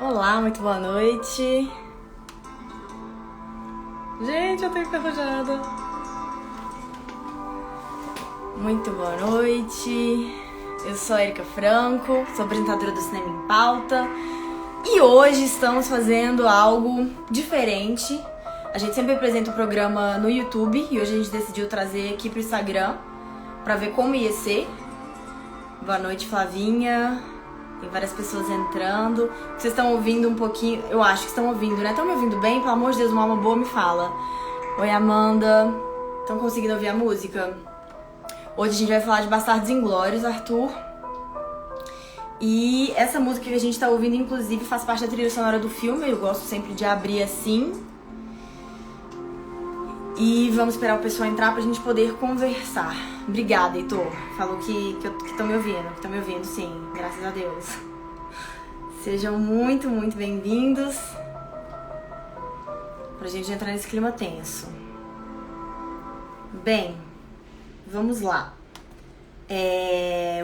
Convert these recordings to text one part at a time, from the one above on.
Olá, muito boa noite. Gente, eu tô enferrujada. Muito boa noite. Eu sou a Erika Franco, sou apresentadora do Cinema em Pauta. E hoje estamos fazendo algo diferente. A gente sempre apresenta o programa no YouTube e hoje a gente decidiu trazer aqui pro Instagram pra ver como ia ser. Boa noite, Flavinha. Tem várias pessoas entrando. Vocês estão ouvindo um pouquinho? Eu acho que estão ouvindo, né? Estão me ouvindo bem? Pelo amor de Deus, uma alma boa me fala. Oi, Amanda. Estão conseguindo ouvir a música? Hoje a gente vai falar de Bastardos Inglórios, Arthur. E essa música que a gente tá ouvindo, inclusive, faz parte da trilha sonora do filme. Eu gosto sempre de abrir assim. E vamos esperar o pessoal entrar pra gente poder conversar. Obrigada, Heitor. Falou que estão me ouvindo. Que estão me ouvindo, sim. Graças a Deus. Sejam muito, muito bem-vindos. Pra gente entrar nesse clima tenso. Bem, vamos lá.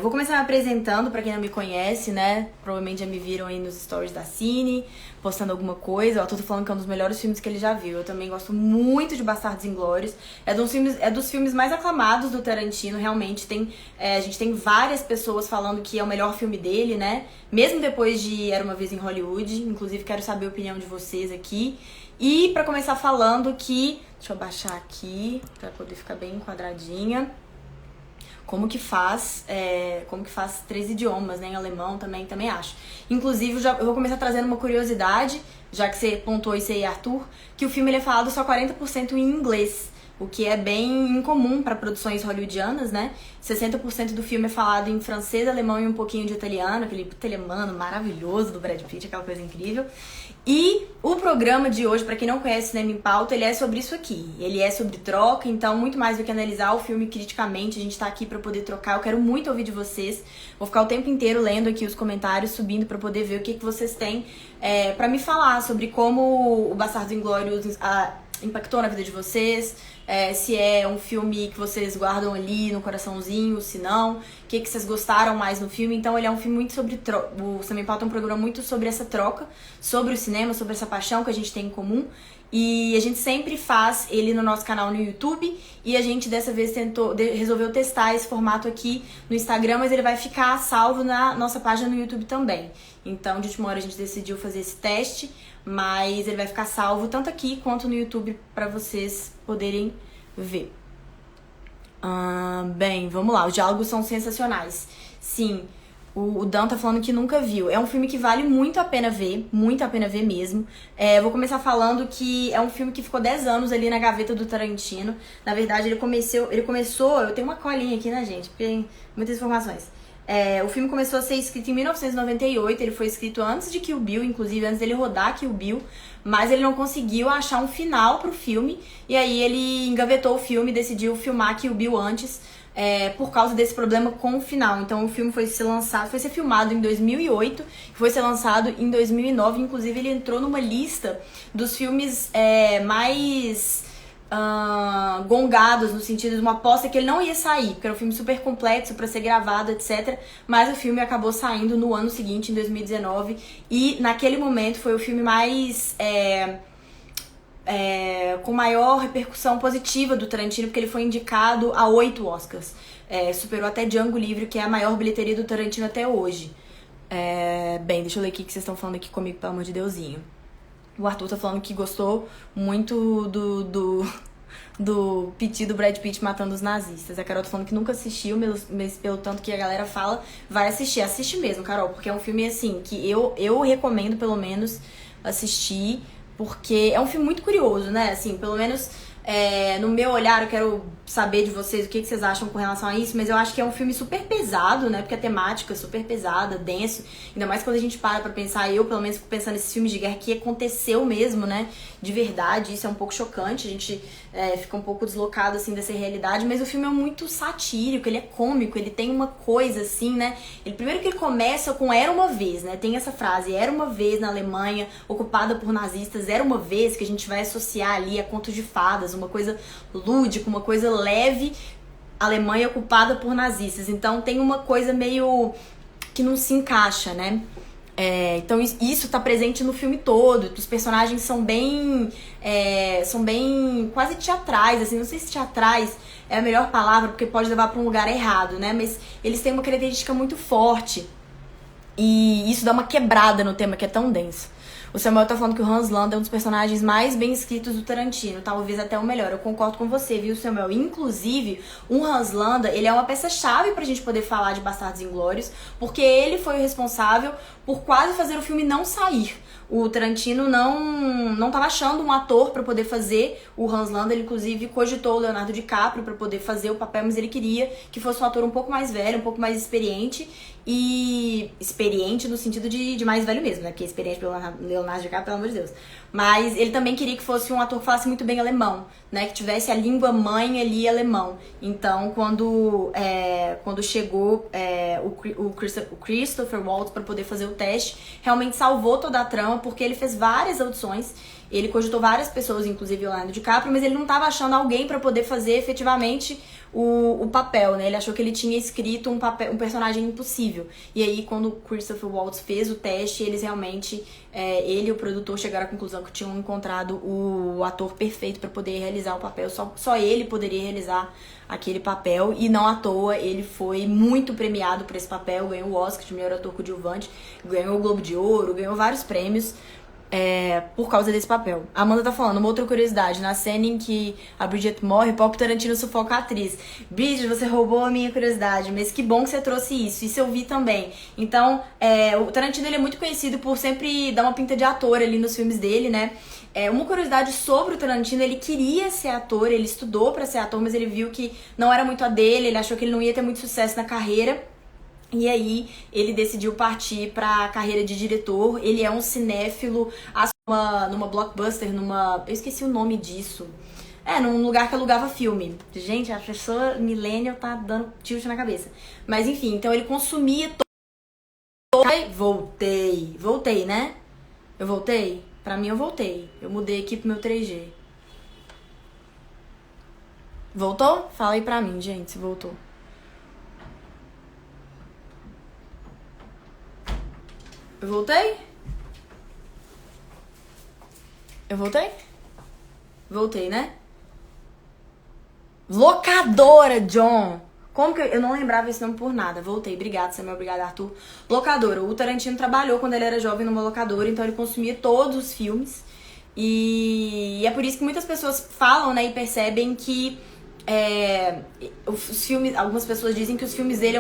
Vou começar me apresentando pra quem não me conhece, né? Provavelmente já me viram aí nos stories da Cine, postando alguma coisa. Eu tô falando que é um dos melhores filmes que ele já viu. Eu também gosto muito de Bastardos Inglórios. É dos filmes mais aclamados do Tarantino, realmente. A gente tem várias pessoas falando que é o melhor filme dele, né? Mesmo depois de Era Uma Vez em Hollywood. Inclusive, quero saber a opinião de vocês aqui. E pra começar falando que... Deixa eu baixar aqui pra poder ficar bem enquadradinha. Como que faz 3 idiomas, né? Em alemão também acho. Inclusive, eu vou começar trazendo uma curiosidade, já que você pontuou isso aí, Arthur, que o filme ele é falado só 40% em inglês, o que é bem incomum para produções hollywoodianas, né? 60% do filme é falado em francês, alemão e um pouquinho de italiano, aquele italiano maravilhoso do Brad Pitt, aquela coisa incrível. E o programa de hoje, pra quem não conhece Cinema em Pauta, ele é sobre isso aqui. Ele é sobre troca, então muito mais do que analisar o filme criticamente, a gente tá aqui pra poder trocar. Eu quero muito ouvir de vocês. Vou ficar o tempo inteiro lendo aqui os comentários, subindo pra poder ver o que vocês têm pra me falar sobre como o Bastardos Inglórios impactou na vida de vocês, se é um filme que vocês guardam ali no coraçãozinho, se não, o que vocês gostaram mais no filme. Então ele é um filme muito sobre o Cinema em Pauta é um programa muito sobre essa troca, sobre o cinema, sobre essa paixão que a gente tem em comum. E a gente sempre faz ele no nosso canal no YouTube e a gente dessa vez resolveu testar esse formato aqui no Instagram, mas ele vai ficar salvo na nossa página no YouTube também. Então, de última hora a gente decidiu fazer esse teste, mas ele vai ficar salvo tanto aqui quanto no YouTube para vocês poderem ver. Bem, vamos lá. Os diálogos são sensacionais. Sim. O Dan tá falando que nunca viu. É um filme que vale muito a pena ver mesmo. Vou começar falando que é um filme que ficou 10 anos ali na gaveta do Tarantino. Na verdade, ele começou... Eu tenho uma colinha aqui, né, gente? Porque tem muitas informações. O filme começou a ser escrito em 1998. Ele foi escrito antes de Kill Bill, inclusive antes dele rodar Kill Bill. Mas ele não conseguiu achar um final pro filme. E aí ele engavetou o filme e decidiu filmar Kill Bill antes... por causa desse problema com o final. Então o filme foi ser filmado em 2008, foi ser lançado em 2009, inclusive ele entrou numa lista dos filmes mais gongados, no sentido de uma aposta que ele não ia sair, porque era um filme super complexo para ser gravado, etc. Mas o filme acabou saindo no ano seguinte, em 2019, e naquele momento foi o filme mais... com maior repercussão positiva do Tarantino, porque ele foi indicado a 8 Oscars. Superou até Django Livre, que é a maior bilheteria do Tarantino até hoje. Bem, deixa eu ler aqui o que vocês estão falando aqui comigo, pelo amor de Deusinho. O Arthur tá falando que gostou muito do piti do Brad Pitt matando os nazistas. A Carol tá falando que nunca assistiu, mas pelo tanto que a galera fala, vai assistir. Assiste mesmo, Carol, porque é um filme assim, que eu recomendo pelo menos assistir. Porque é um filme muito curioso, né? Assim, pelo menos no meu olhar, eu quero saber de vocês o que vocês acham com relação a isso, mas eu acho que é um filme super pesado, né? Porque a temática é super pesada, denso, ainda mais quando a gente para pra pensar, eu pelo menos fico pensando nesses filmes de guerra que aconteceu mesmo, né? De verdade, isso é um pouco chocante, a gente fica um pouco deslocado, assim, dessa realidade, mas o filme é muito satírico, ele é cômico, ele tem uma coisa, assim, né? Primeiro que ele começa com Era Uma Vez, né? Tem essa frase, era uma vez na Alemanha, ocupada por nazistas, era uma vez, que a gente vai associar ali a contos de fadas, uma coisa lúdica, uma coisa leve, Alemanha ocupada por nazistas. Então tem uma coisa meio que não se encaixa, né? Então isso tá presente no filme todo. Os personagens são bem quase teatrais, assim, não sei se teatrais é a melhor palavra, porque pode levar pra um lugar errado, né? Mas eles têm uma característica muito forte. E isso dá uma quebrada no tema que é tão denso. O Samuel tá falando que o Hans Landa é um dos personagens mais bem escritos do Tarantino, talvez até o melhor. Eu concordo com você, viu, Samuel? Inclusive, o Hans Landa, ele é uma peça-chave pra gente poder falar de Bastardos Inglórios, porque ele foi o responsável por quase fazer o filme não sair. O Tarantino não tava achando um ator pra poder fazer o Hans Landa. Ele, inclusive, cogitou o Leonardo DiCaprio pra poder fazer o papel, mas ele queria que fosse um ator um pouco mais velho, um pouco mais experiente. E experiente no sentido de mais velho mesmo, né? Porque experiente pelo Leonardo DiCaprio, pelo amor de Deus. Mas ele também queria que fosse um ator que falasse muito bem alemão, né? Que tivesse a língua mãe ali alemão. Então, quando chegou o Christopher Waltz para poder fazer o teste, realmente salvou toda a trama, porque ele fez várias audições. Ele cogitou várias pessoas, inclusive o Leonardo DiCaprio, mas ele não estava achando alguém para poder fazer efetivamente o papel, né? Ele achou que ele tinha escrito um personagem impossível. E aí, quando o Christopher Waltz fez o teste, eles realmente, ele e o produtor chegaram à conclusão que tinham encontrado o ator perfeito para poder realizar o papel. Só ele poderia realizar aquele papel, e não à toa ele foi muito premiado por esse papel, ganhou o Oscar de melhor ator coadjuvante, ganhou o Globo de Ouro, ganhou vários prêmios. Por causa desse papel. A Amanda tá falando, uma outra curiosidade, na cena em que a Bridget morre, Paul Tarantino sufoca a atriz. Bridget, você roubou a minha curiosidade, mas que bom que você trouxe isso eu vi também. Então, o Tarantino, ele é muito conhecido por sempre dar uma pinta de ator ali nos filmes dele, né? Uma curiosidade sobre o Tarantino, ele queria ser ator, ele estudou pra ser ator, mas ele viu que não era muito a dele, ele achou que ele não ia ter muito sucesso na carreira. E aí, ele decidiu partir pra carreira de diretor. Ele é um cinéfilo, numa Blockbuster, eu esqueci o nome disso. Num lugar que alugava filme. Gente, a pessoa millennial tá dando tilt na cabeça. Mas enfim, então ele consumia Voltei, né? Eu voltei? Pra mim eu voltei. Eu mudei aqui pro meu 3G. Voltou? Fala aí pra mim, gente, se voltou. Eu voltei? Eu voltei? Voltei, né? Locadora, John! Como que eu não lembrava esse nome por nada? Voltei, obrigado, Samuel, obrigado, Arthur. Locadora. O Tarantino trabalhou quando ele era jovem numa locadora, então ele consumia todos os filmes. E é por isso que muitas pessoas falam, né, e percebem que os filmes, algumas pessoas dizem que os filmes dele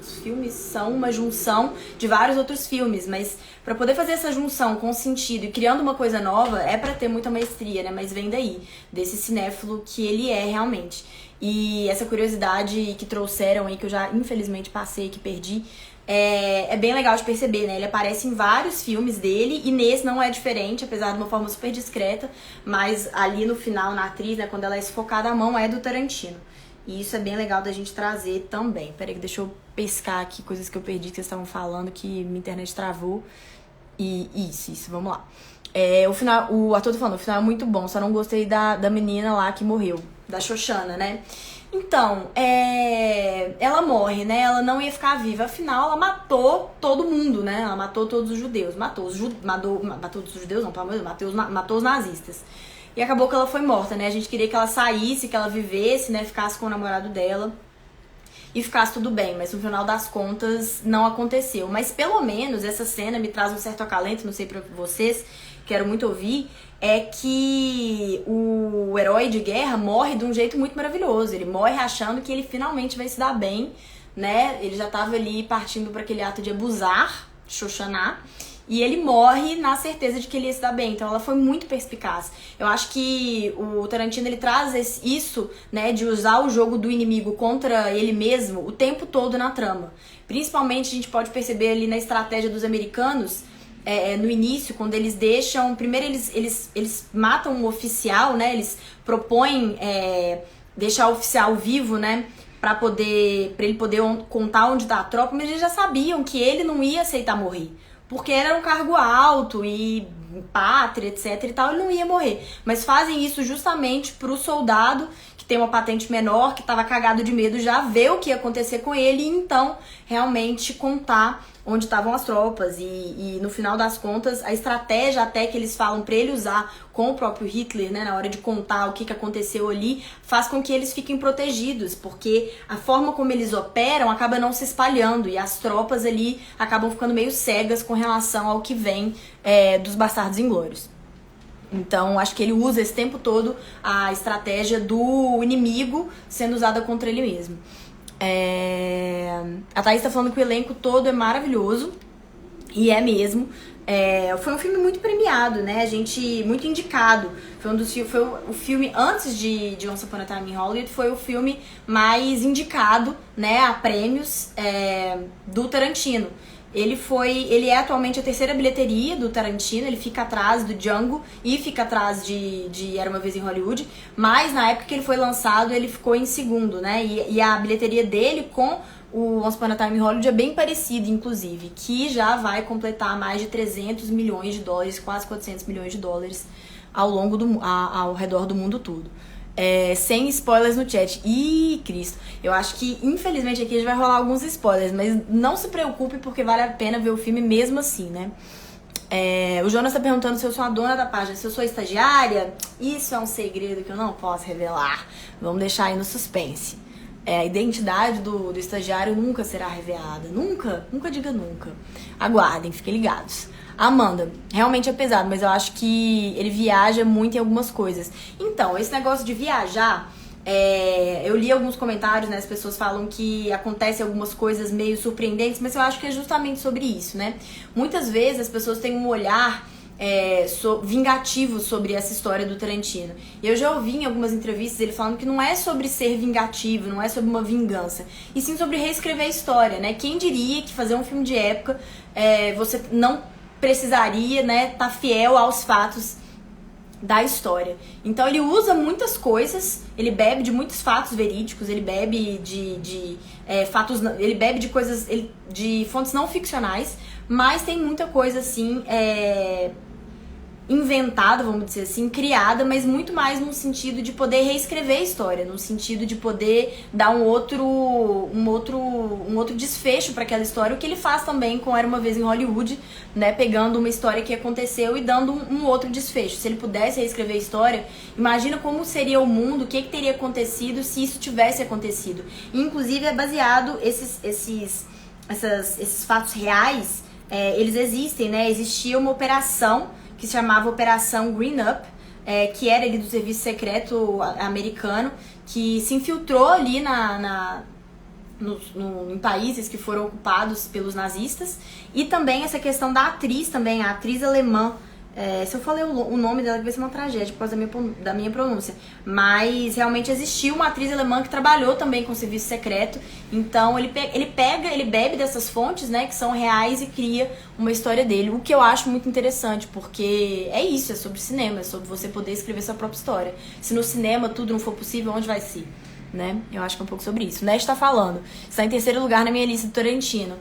os filmes são uma junção de vários outros filmes, mas pra poder fazer essa junção com sentido e criando uma coisa nova, é pra ter muita maestria, né? Mas vem daí, desse cinéfilo que ele é realmente. E essa curiosidade que trouxeram aí, que eu já infelizmente passei, que perdi, é bem legal de perceber, né? Ele aparece em vários filmes dele e nesse não é diferente, apesar de uma forma super discreta, mas ali no final, na atriz, né, quando ela é sufocada, a mão é do Tarantino. E isso é bem legal da gente trazer também. Peraí, deixa eu pescar aqui coisas que eu perdi que vocês estavam falando, que minha internet travou. E isso, vamos lá. O final, o ator tá falando, o final é muito bom, só não gostei da menina lá que morreu, da Xoxana, né? Então, ela morre, né? Ela não ia ficar viva. Afinal, ela matou todo mundo, né? Ela matou todos os judeus. Matou os judeus, não, pelo amor de Deus, matou os nazistas. E acabou que ela foi morta, né? A gente queria que ela saísse, que ela vivesse, né? Ficasse com o namorado dela e ficasse tudo bem. Mas no final das contas, não aconteceu. Mas pelo menos essa cena me traz um certo acalento, não sei pra vocês, quero muito ouvir, é que o herói de guerra morre de um jeito muito maravilhoso. Ele morre achando que ele finalmente vai se dar bem, né? Ele já tava ali partindo para aquele ato de abusar, xoxanar, e ele morre na certeza de que ele ia se dar bem. Então ela foi muito perspicaz. Eu acho que o Tarantino, ele traz isso, né, de usar o jogo do inimigo contra ele mesmo o tempo todo na trama. Principalmente a gente pode perceber ali na estratégia dos americanos, no início, quando eles deixam... Primeiro eles matam um oficial, né? Eles propõem deixar o oficial vivo, né? Pra ele poder contar onde tá a tropa, mas eles já sabiam que ele não ia aceitar morrer. Porque era um cargo alto e pátria, etc e tal, ele não ia morrer. Mas fazem isso justamente pro soldado que tem uma patente menor, que tava cagado de medo, já ver o que ia acontecer com ele e então realmente contar onde estavam as tropas. E no final das contas, a estratégia até que eles falam pra ele usar com o próprio Hitler, né, na hora de contar o que aconteceu ali, faz com que eles fiquem protegidos, porque a forma como eles operam acaba não se espalhando e as tropas ali acabam ficando meio cegas com relação ao que vem dos Bastardos Inglórios. Então, acho que ele usa esse tempo todo a estratégia do inimigo sendo usada contra ele mesmo. A Thaís tá falando que o elenco todo é maravilhoso, e é mesmo. Foi um filme muito premiado, né? Muito indicado. Foi o filme, antes de Once Upon a Time in Hollywood, foi o filme mais indicado, né, a prêmios do Tarantino. Ele é atualmente a terceira bilheteria do Tarantino, ele fica atrás do Django e fica atrás de Era Uma Vez em Hollywood, mas na época que ele foi lançado ele ficou em segundo, né? E a bilheteria dele com o Once Upon a Time in Hollywood é bem parecido, inclusive, que já vai completar mais de 300 milhões de dólares, quase 400 milhões de dólares ao redor do mundo todo. Sem spoilers no chat. Ih, Cristo. Eu acho que, infelizmente, aqui vai rolar alguns spoilers, mas não se preocupe porque vale a pena ver o filme mesmo assim, né? O Jonas tá perguntando se eu sou a dona da página, se eu sou estagiária. Isso é um segredo que eu não posso revelar. Vamos deixar aí no suspense. A identidade do estagiário nunca será revelada. Nunca, nunca diga nunca. Aguardem, fiquem ligados. Amanda, realmente é pesado, mas eu acho que ele viaja muito em algumas coisas. Então, esse negócio de viajar, eu li alguns comentários, né? As pessoas falam que acontecem algumas coisas meio surpreendentes, mas eu acho que é justamente sobre isso, né? Muitas vezes as pessoas têm um olhar vingativo sobre essa história do Tarantino. E eu já ouvi em algumas entrevistas ele falando que não é sobre ser vingativo, não é sobre uma vingança, e sim sobre reescrever a história, né? Quem diria que fazer um filme de época você não precisaria, né, tá fiel aos fatos da história. Então ele usa muitas coisas, ele bebe de muitos fatos verídicos, ele bebe de fatos, ele bebe de coisas, de fontes não ficcionais, mas tem muita coisa assim inventada, vamos dizer assim, criada, mas muito mais no sentido de poder reescrever a história, no sentido de poder dar um outro desfecho para aquela história, o que ele faz também com Era Uma Vez em Hollywood, né, pegando uma história que aconteceu e dando um outro desfecho. Se ele pudesse reescrever a história, imagina como seria o mundo, o que teria acontecido se isso tivesse acontecido. E, inclusive, é baseado, esses fatos reais, eles existem, né, existia uma operação que se chamava Operação Green Up, que era ali do serviço secreto americano, que se infiltrou ali em países que foram ocupados pelos nazistas. E também essa questão da atriz também, a atriz alemã. Se eu falei o nome dela, vai ser uma tragédia por causa da minha pronúncia. Mas realmente existiu uma atriz alemã que trabalhou também com o serviço secreto. Então ele bebe dessas fontes, né, que são reais, e cria uma história dele. O que eu acho muito interessante, porque é isso, é sobre cinema, é sobre você poder escrever sua própria história. Se no cinema tudo não for possível, onde vai ser? Né? Eu acho que é um pouco sobre isso. O Ned tá falando, está em terceiro lugar na minha lista do Tarantino.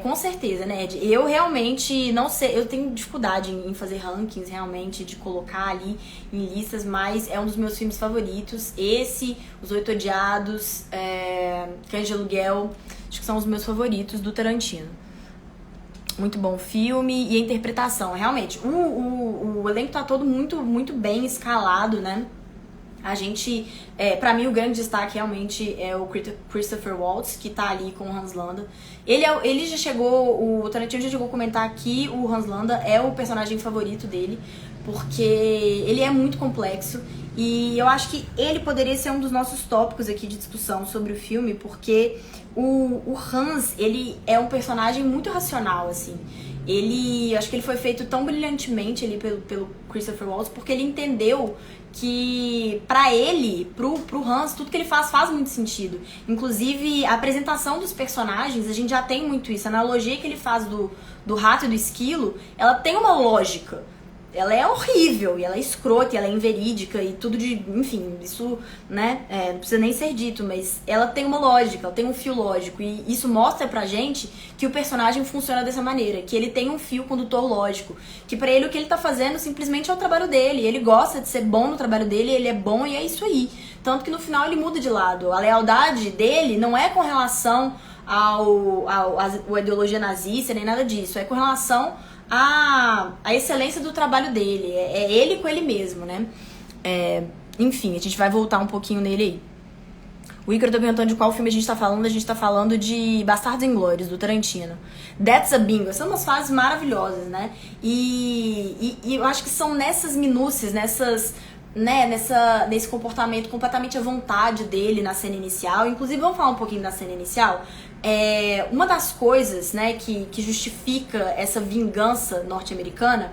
Com certeza, né, Ed? Eu realmente não sei, eu tenho dificuldade em fazer rankings, realmente, de colocar ali em listas, mas é um dos meus filmes favoritos. Esse, Os Oito Odiados, Cães de Aluguel, acho que são os meus favoritos do Tarantino. Muito bom o filme e a interpretação, realmente. O elenco tá todo muito, muito bem escalado, né? A gente, pra mim, o grande destaque realmente é o Christopher Waltz, que tá ali com o Hans Landa. Ele já chegou, o Tarantino já chegou a comentar que o Hans Landa é o personagem favorito dele, porque ele é muito complexo. E eu acho que ele poderia ser um dos nossos tópicos aqui de discussão sobre o filme, porque o Hans, ele é um personagem muito racional, assim. Acho que ele foi feito tão brilhantemente ali pelo Christopher Waltz, porque ele entendeu que pra ele, pro Hans, tudo que ele faz muito sentido. Inclusive, a apresentação dos personagens, a gente já tem muito isso. A analogia que ele faz do rato e do esquilo, ela tem uma lógica. ela é horrível, e ela é escrota, e ela é inverídica, e tudo de... Enfim, isso, né, não precisa nem ser dito, mas ela tem uma lógica, ela tem um fio lógico, e isso mostra pra gente que o personagem funciona dessa maneira, que ele tem um fio condutor lógico, que pra ele o que ele tá fazendo simplesmente é o trabalho dele, ele gosta de ser bom no trabalho dele, ele é bom e é isso aí. Tanto que no final ele muda de lado. A lealdade dele não é com relação à ideologia nazista, nem nada disso, é com relação a excelência do trabalho dele, é ele com ele mesmo, né? Enfim, a gente vai voltar um pouquinho nele aí. O Ícaro tá perguntando de qual filme a gente tá falando de Bastardos Inglórios, do Tarantino. That's a Bingo, são umas fases maravilhosas, né? E eu acho que são nessas minúcias, nesse comportamento completamente à vontade dele na cena inicial. Inclusive, vamos falar um pouquinho da cena inicial. Uma das coisas, né, que justifica essa vingança norte-americana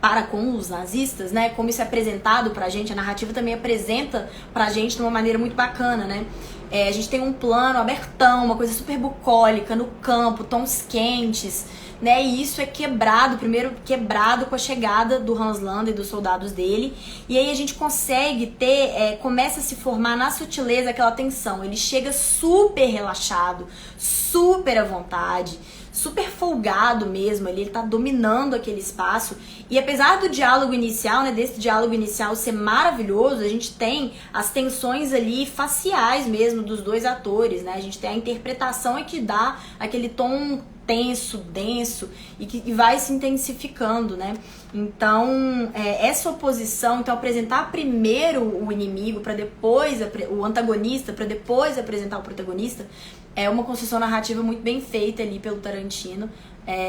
para com os nazistas, né, como isso é apresentado pra gente, a narrativa também apresenta pra gente de uma maneira muito bacana, né. A gente tem um plano abertão, uma coisa super bucólica no campo, tons quentes, né, e isso é primeiro quebrado com a chegada do Hans Landa e dos soldados dele, e aí a gente consegue começa a se formar na sutileza aquela tensão. Ele chega super relaxado, super à vontade, super folgado mesmo, ele tá dominando aquele espaço, e apesar do diálogo inicial, né, desse diálogo inicial ser maravilhoso, a gente tem as tensões ali faciais mesmo dos dois atores, né, a gente tem a interpretação que dá aquele tom tenso, denso, e vai se intensificando, né? Então, essa oposição, então apresentar primeiro o inimigo, para depois o antagonista, para depois apresentar o protagonista, é uma construção narrativa muito bem feita ali pelo Tarantino,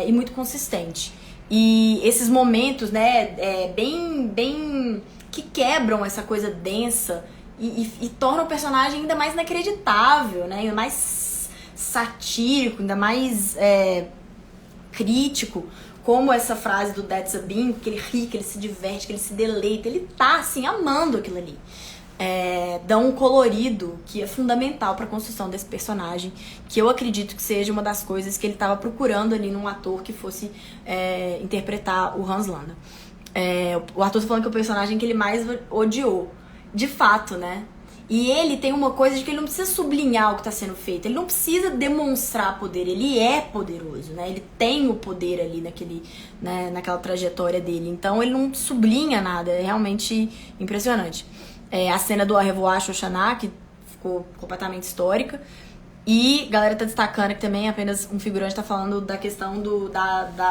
e muito consistente. E esses momentos, né, bem que quebram essa coisa densa e tornam o personagem ainda mais inacreditável, né? Ainda mais satírico, ainda mais crítico, como essa frase do That's a Bean, que ele ri, que ele se diverte, que ele se deleita, ele tá assim amando aquilo ali. Dá um colorido que é fundamental para a construção desse personagem, que eu acredito que seja uma das coisas que ele estava procurando ali num ator que fosse interpretar o Hans Landa. O ator tá falando que é o personagem que ele mais odiou, de fato, né? E ele tem uma coisa de que ele não precisa sublinhar o que está sendo feito, ele não precisa demonstrar poder, ele é poderoso, né? Ele tem o poder ali naquela trajetória dele, então ele não sublinha nada, é realmente impressionante. A cena do Au revoir Shoshana, que ficou completamente histórica, e a galera tá destacando que também apenas um figurante tá falando da questão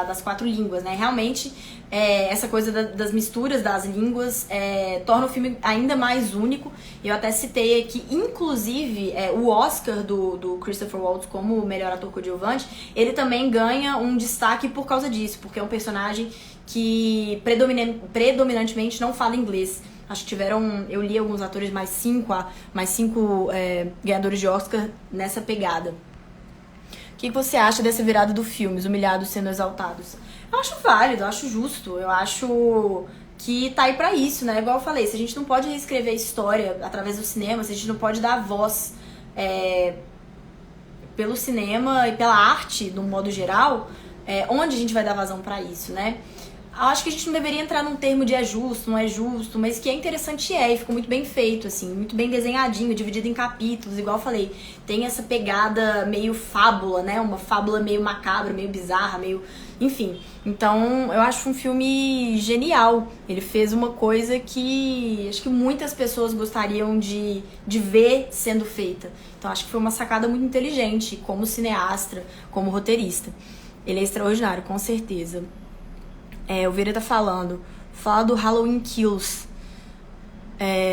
das 4 línguas, né? Realmente, essa coisa das misturas das línguas torna o filme ainda mais único. Eu até citei aqui, inclusive, o Oscar do Christopher Waltz como melhor ator coadjuvante, ele também ganha um destaque por causa disso, porque é um personagem que predominantemente não fala inglês. Acho que eu li alguns atores, mais cinco ganhadores de Oscar nessa pegada. O que você acha dessa virada do filme, os humilhados sendo exaltados? Eu acho válido, eu acho justo, eu acho que tá aí pra isso, né? Igual eu falei, se a gente não pode reescrever a história através do cinema, se a gente não pode dar voz pelo cinema e pela arte, no modo geral, onde a gente vai dar vazão pra isso, né? Acho que a gente não deveria entrar num termo de justo, não é justo, mas que é interessante e ficou muito bem feito, assim, muito bem desenhadinho, dividido em capítulos, igual eu falei. Tem essa pegada meio fábula, né? Uma fábula meio macabra, meio bizarra, meio... Enfim, então eu acho um filme genial. Ele fez uma coisa que acho que muitas pessoas gostariam de ver sendo feita. Então acho que foi uma sacada muito inteligente, como cineasta, como roteirista. Ele é extraordinário, com certeza. O Vera tá falando. Fala do Halloween Kills.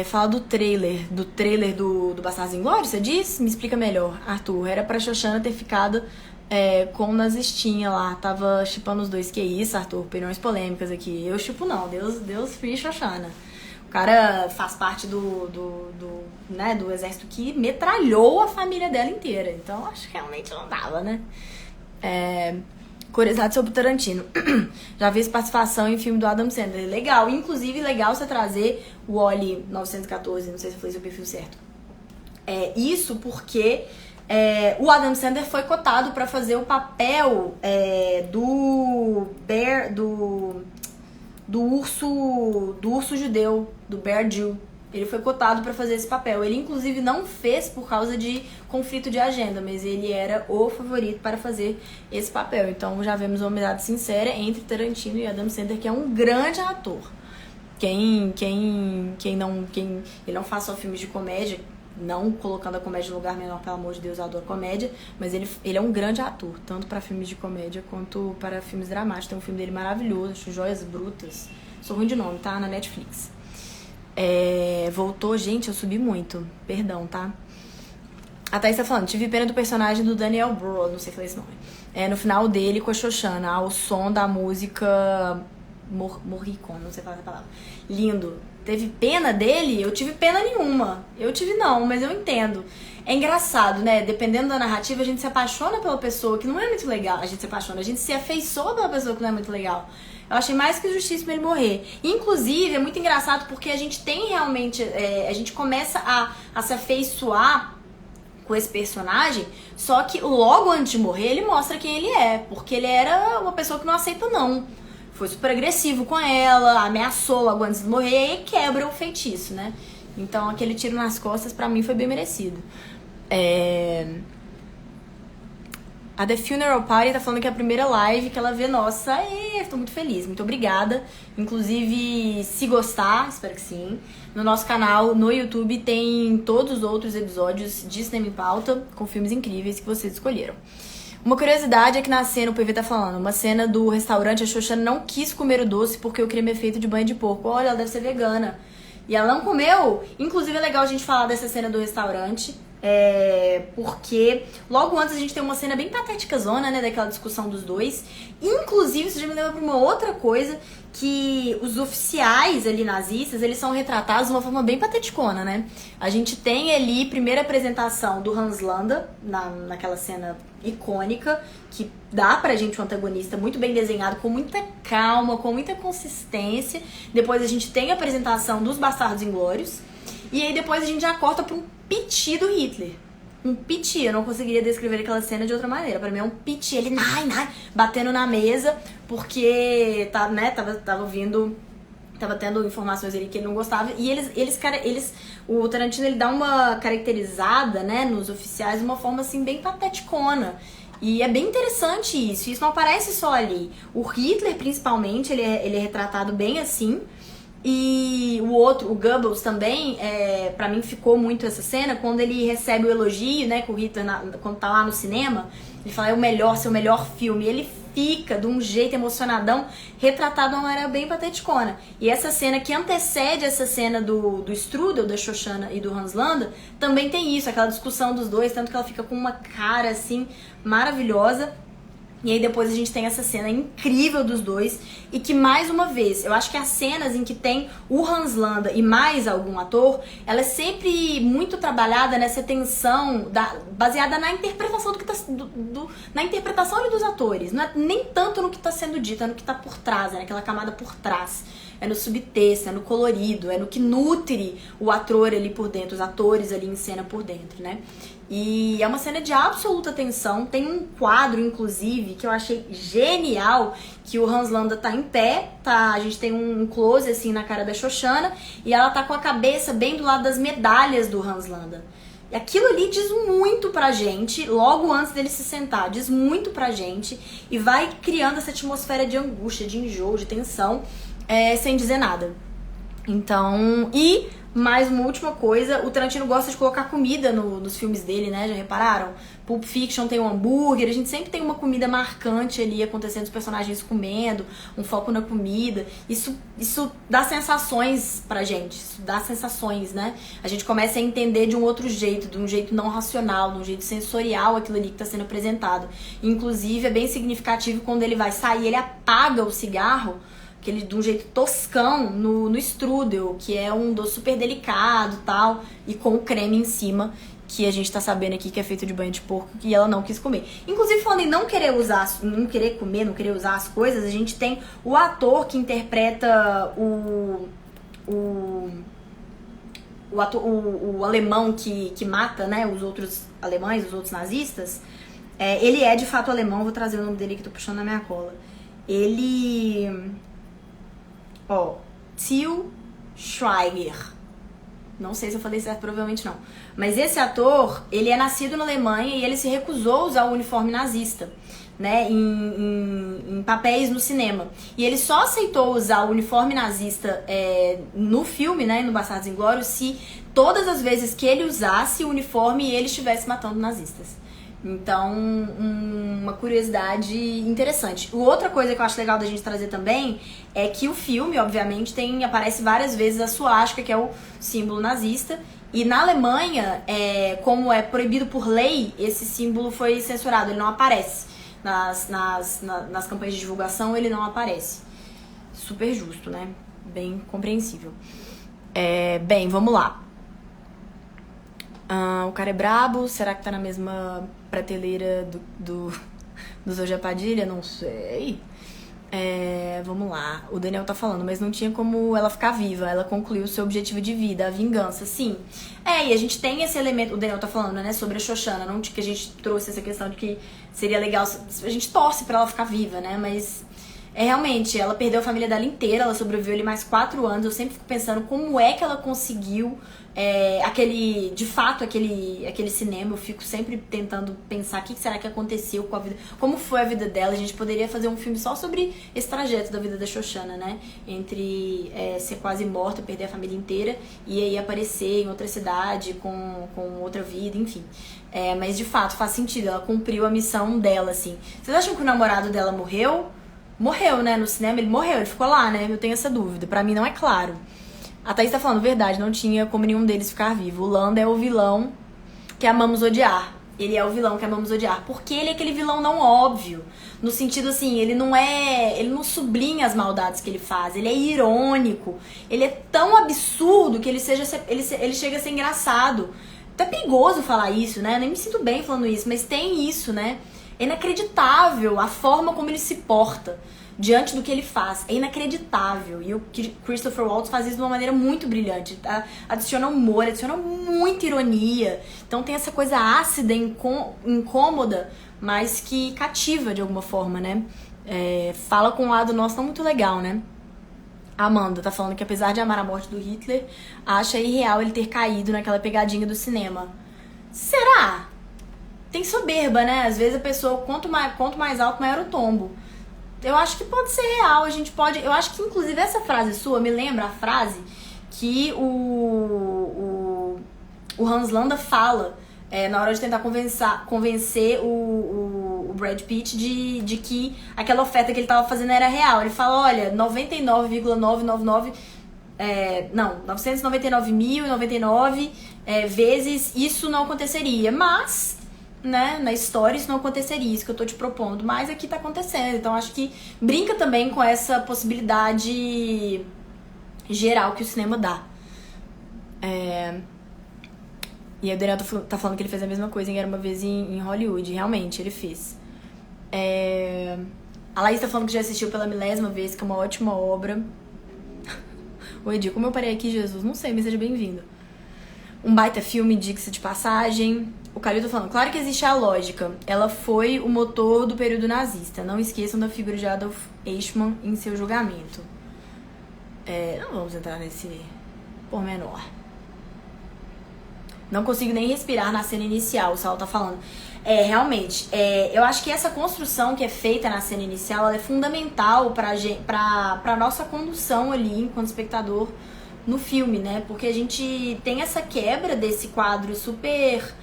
Fala do trailer do Bastardos Inglórios, você diz? Me explica melhor, Arthur. Era pra Xoxana ter ficado com o nazistinha lá. Tava shippando os dois. Que isso, Arthur? Opiniões polêmicas aqui. Eu shippo não. Deus free Xoxana. O cara faz parte do exército que metralhou a família dela inteira. Então acho que realmente não dava, né? Curiosidade sobre o Tarantino. Já vi participação em filme do Adam Sandler. Legal. Inclusive, legal você trazer o Oli 914. Não sei se eu falei seu perfil certo. Isso porque o Adam Sandler foi cotado para fazer o papel do do urso judeu, do Bear Jew. Ele foi cotado para fazer esse papel. Ele, inclusive, não fez por causa de conflito de agenda, mas ele era o favorito para fazer esse papel. Então, já vemos uma amizade sincera entre Tarantino e Adam Sandler, que é um grande ator. Ele não faz só filmes de comédia, não colocando a comédia no lugar menor, pelo amor de Deus, eu adoro comédia, mas ele é um grande ator, tanto para filmes de comédia quanto para filmes dramáticos. Tem um filme dele maravilhoso, Joias Brutas. Sou ruim de nome, tá? Na Netflix. Voltou, gente, eu subi muito. Perdão, tá? A Thaís tá falando, tive pena do personagem do Daniel Bro, não sei falar esse nome. No final dele com a Xoxana, ao som da música Morricone, não sei falar essa palavra. Lindo. Teve pena dele? Eu tive pena nenhuma. Eu tive não, mas eu entendo. É engraçado, né? Dependendo da narrativa, a gente se apaixona pela pessoa que não é muito legal. A gente se afeiçoa pela pessoa que não é muito legal. Eu achei mais que justíssimo ele morrer. Inclusive, é muito engraçado porque a gente tem realmente... a gente começa a se afeiçoar com esse personagem, só que logo antes de morrer, ele mostra quem ele é. Porque ele era uma pessoa que não aceita não. Foi super agressivo com ela, ameaçou logo antes de morrer e quebra o feitiço, né? Então, aquele tiro nas costas, pra mim, foi bem merecido. A The Funeral Party tá falando que é a primeira live que ela vê. Nossa, tô muito feliz, muito obrigada. Inclusive, se gostar, espero que sim, no nosso canal, no YouTube, tem todos os outros episódios de Cinema em Pauta, com filmes incríveis que vocês escolheram. Uma curiosidade é que na cena, o PV tá falando, uma cena do restaurante, a Xoxana não quis comer o doce porque o creme é feito de banha de porco. Olha, ela deve ser vegana. E ela não comeu. Inclusive, é legal a gente falar dessa cena do restaurante, porque logo antes a gente tem uma cena bem patética zona, né, daquela discussão dos dois. Inclusive, isso já me lembra pra uma outra coisa, que os oficiais ali nazistas, eles são retratados de uma forma bem pateticona, né? A gente tem ali, primeira apresentação do Hans Landa, naquela cena icônica, que dá pra gente um antagonista muito bem desenhado, com muita calma, com muita consistência. Depois a gente tem a apresentação dos Bastardos Inglórios. E aí depois a gente já corta pra um piti do Hitler. Um piti, eu não conseguiria descrever aquela cena de outra maneira. Pra mim é um piti, ele batendo na mesa, porque tava tendo informações ali que ele não gostava. E o Tarantino, ele dá uma caracterizada, né, nos oficiais de uma forma assim bem pateticona. E é bem interessante isso não aparece só ali. O Hitler, principalmente, ele é retratado bem assim. E o outro, o Goebbels também, pra mim ficou muito essa cena, quando ele recebe o elogio, né, com o Hitler, quando tá lá no cinema, ele fala, seu melhor filme, e ele fica de um jeito emocionadão, retratado de uma maneira bem pateticona. E essa cena que antecede essa cena do Strudel, da Xoxana e do Hans Landa, também tem isso, aquela discussão dos dois, tanto que ela fica com uma cara, assim, maravilhosa. E aí depois a gente tem essa cena incrível dos dois, e que mais uma vez, eu acho que as cenas em que tem o Hans Landa e mais algum ator, ela é sempre muito trabalhada nessa tensão baseada na interpretação na interpretação ali dos atores. Não é nem tanto no que está sendo dito, é no que está por trás, é naquela camada por trás. É no subtexto, é no colorido, é no que nutre o ator ali por dentro, os atores ali em cena por dentro, né? E é uma cena de absoluta tensão. Tem um quadro, inclusive, que eu achei genial, que o Hans Landa tá em pé, a gente tem um close assim na cara da Xoxana, e ela tá com a cabeça bem do lado das medalhas do Hans Landa. E aquilo ali diz muito pra gente, logo antes dele se sentar, diz muito pra gente, e vai criando essa atmosfera de angústia, de enjoo, de tensão, sem dizer nada. Então, e mais uma última coisa, o Tarantino gosta de colocar comida nos filmes dele, né? Já repararam? Pulp Fiction tem um hambúrguer, a gente sempre tem uma comida marcante ali acontecendo, os personagens comendo, um foco na comida. Isso dá sensações pra gente, isso dá sensações, né? A gente começa a entender de um outro jeito, de um jeito não racional, de um jeito sensorial aquilo ali que tá sendo apresentado. Inclusive, é bem significativo quando ele vai sair, ele apaga o cigarro, de um jeito toscão no strudel, que é um doce super delicado e tal, e com o creme em cima, que a gente tá sabendo aqui que é feito de banha de porco, e ela não quis comer. Inclusive, falando em não querer comer, não querer usar as coisas, a gente tem o ator que interpreta o alemão que mata, né, os outros alemães, os outros nazistas. Ele é de fato alemão, vou trazer o nome dele que tô puxando na minha cola. Ele... Ó, Til Schweiger. Não sei se eu falei certo, provavelmente não. Mas esse ator, ele é nascido na Alemanha e ele se recusou a usar o uniforme nazista, né, em papéis no cinema. E ele só aceitou usar o uniforme nazista no filme, né, no Bastardos Inglórios, se todas as vezes que ele usasse o uniforme ele estivesse matando nazistas. Então, uma curiosidade interessante. Outra coisa que eu acho legal da gente trazer também é que o filme, obviamente, aparece várias vezes a suástica, que é o símbolo nazista. E na Alemanha, como é proibido por lei, esse símbolo foi censurado, ele não aparece. Nas campanhas de divulgação, ele não aparece. Super justo, né? Bem compreensível. Bem, vamos lá. O cara é brabo, será que tá na mesma prateleira do Zoja Padilha? Não sei. Vamos lá. O Daniel tá falando, mas não tinha como ela ficar viva. Ela concluiu o seu objetivo de vida, a vingança, sim. E a gente tem esse elemento, o Daniel tá falando, né, sobre a Xoxana, não que a gente trouxe essa questão de que seria legal, a gente torce pra ela ficar viva, né, mas realmente, ela perdeu a família dela inteira, ela sobreviveu ali mais 4 anos, eu sempre fico pensando como é que ela conseguiu de fato, aquele cinema. Eu fico sempre tentando pensar o que será que aconteceu com a vida, como foi a vida dela. A gente poderia fazer um filme só sobre esse trajeto da vida da Xoxana, né? Entre ser quase morta, perder a família inteira e aí aparecer em outra cidade com outra vida, enfim. Mas de fato faz sentido, ela cumpriu a missão dela, assim. Vocês acham que o namorado dela morreu? Morreu, né? No cinema ele morreu, ele ficou lá, né? Eu tenho essa dúvida, pra mim não é claro. A Thaís tá falando, verdade, não tinha como nenhum deles ficar vivo. O Landa é o vilão que amamos odiar. Ele é o vilão que amamos odiar. Porque ele é aquele vilão não óbvio. No sentido assim, ele não sublinha as maldades que ele faz. Ele é irônico. Ele é tão absurdo que ele chega a ser engraçado. Até perigoso falar isso, né? Eu nem me sinto bem falando isso, mas tem isso, né? É inacreditável a forma como ele se porta diante do que ele faz. É inacreditável. E o Christopher Waltz faz isso de uma maneira muito brilhante. Adiciona humor, adiciona muita ironia. Então tem essa coisa ácida, incômoda, mas que cativa de alguma forma, né? Fala com um lado nosso não muito legal, né? A Amanda tá falando que apesar de amar a morte do Hitler, acha irreal ele ter caído naquela pegadinha do cinema. Será? Tem soberba, né? Às vezes a pessoa, quanto mais alto, maior o tombo. Eu acho que pode ser real, eu acho que inclusive essa frase sua me lembra a frase que o Hans Landa fala na hora de tentar convencer o Brad Pitt de que aquela oferta que ele tava fazendo era real. Ele fala, olha, 99,999 999.099 vezes isso não aconteceria, mas, né, na história isso não aconteceria, isso que eu tô te propondo, mas aqui tá acontecendo. Então acho que brinca também com essa possibilidade geral que o cinema dá. E aí o Daniel tá falando que ele fez a mesma coisa em Era Uma Vez em Hollywood. Realmente, ele fez. A Laís tá falando que já assistiu pela 1000ª vez, que é uma ótima obra. Ô Edi, como eu parei aqui, Jesus? Não sei, mas seja bem-vindo. Um baita filme, diga-se de passagem. O Calil tá falando, claro que existe a lógica. Ela foi o motor do período nazista. Não esqueçam da figura de Adolf Eichmann em seu julgamento. Não vamos entrar nesse pormenor. Não consigo nem respirar na cena inicial, o Saulo tá falando. Realmente, eu acho que essa construção que é feita na cena inicial, ela é fundamental pra nossa condução ali, enquanto espectador, no filme, né? Porque a gente tem essa quebra desse quadro super